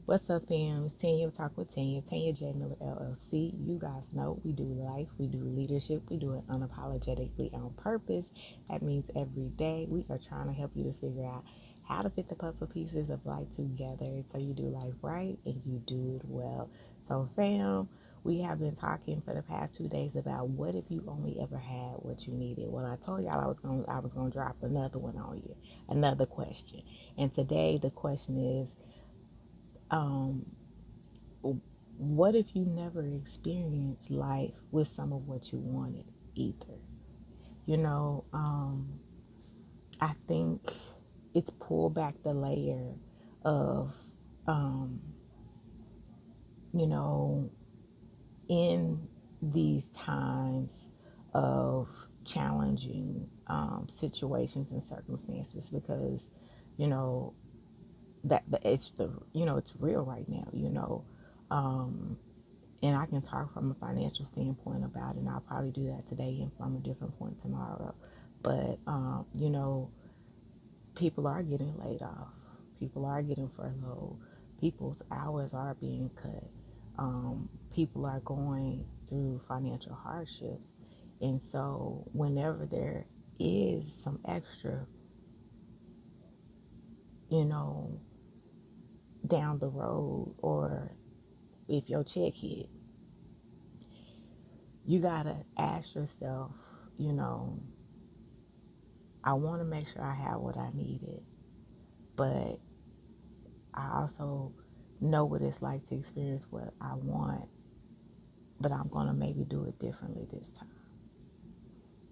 What's up, fam? It's Tanya Talk with Tanya J Miller LLC. You guys know we do life, we do leadership, we do it unapologetically on purpose. That means every day we are trying to help you to figure out how to fit the puzzle pieces of life together so you do life right and you do it well. So, fam, we have been talking for the past 2 days about what if you only ever had what you needed. Well, I told y'all I was gonna drop another one on you, another question, and today the question is um, what if you never experienced life with some of what you wanted either? You know, I think it's pull back the layer of, um, you know, in these times of challenging situations and circumstances because, you know, that it's it's real right now, um, and I can talk from a financial standpoint about it, and I'll probably do that today and from a different point tomorrow. But, people are getting laid off, people are getting furloughed, people's hours are being cut, people are going through financial hardships. And so, whenever there is some extra, you know, down the road, or if your check hit, you gotta ask yourself, you know, I want to make sure I have what I needed, but I also know what it's like to experience what I want, but I'm going to maybe do it differently this time.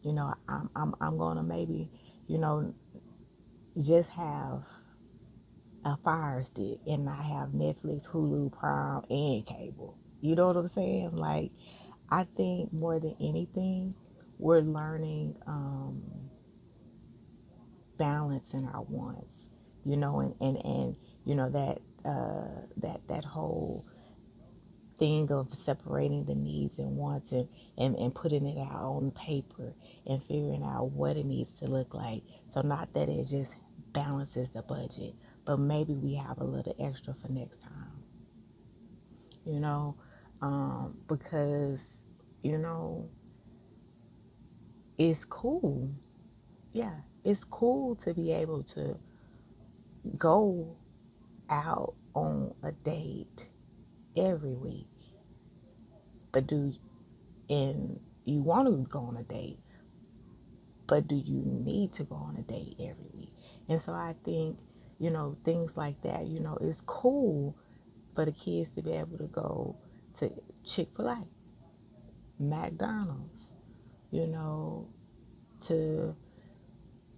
I'm going to maybe, you know, just have a fire stick and not have Netflix, Hulu, Prime, and cable. You know what I'm saying? Like, I think more than anything, we're learning balance in our wants, and that whole thing of separating the needs and wants, and putting it out on paper and figuring out what it needs to look like. So not that it just balances the budget, but maybe we have a little extra for next time, you know, because, you know, it's cool. Yeah, it's cool to be able to go out on a date every week, but and you want to go on a date, but do you need to go on a date every week? And so I think, things like that, it's cool for the kids to be able to go to Chick-fil-A, McDonald's, you know, to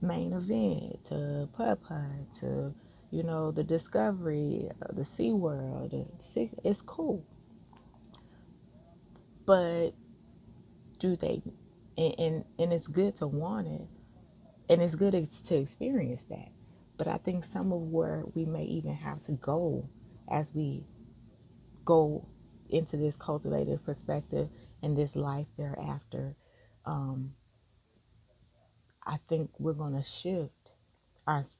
Main Event, to Popeye, to, the Discovery, the SeaWorld. It's cool. But do they, and it's good to want it, and it's good to experience that. But I think some of where we may even have to go as we go into this cultivated perspective and this life thereafter, um, I think we're going to shift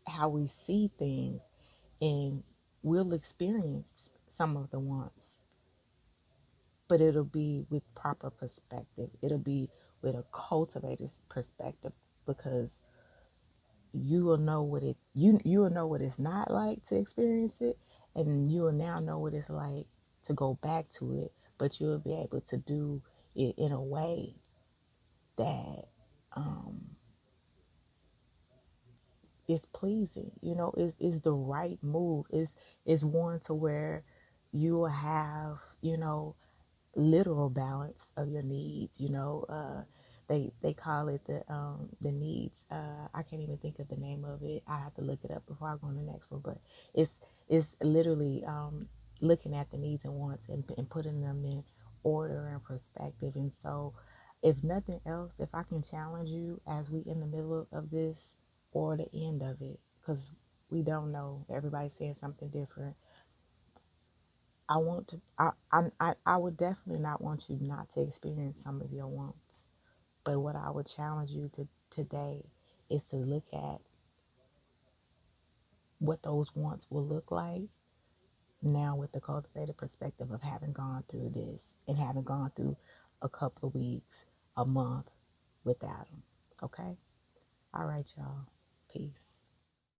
how we see things, and we'll experience some of the wants, but it'll be with proper perspective. It'll be with a cultivated perspective, because you will know you will know what it's not like to experience it, and you will now know what it's like to go back to it, but you'll be able to do it in a way that um is pleasing, is the right move, is one to where you will have, literal balance of your needs. They call it the needs. I can't even think of the name of it. I have to look it up before I go on the next one. But it's literally looking at the needs and wants, and putting them in order and perspective. And so, if nothing else, if I can challenge you as we in the middle of this or the end of it, because we don't know. Everybody's saying something different. I would definitely not want you not to experience some of your wants. But what I would challenge you to today is to look at what those wants will look like now with the cultivated perspective of having gone through this and having gone through a couple of weeks, a month without them. Okay? All right, y'all. Peace.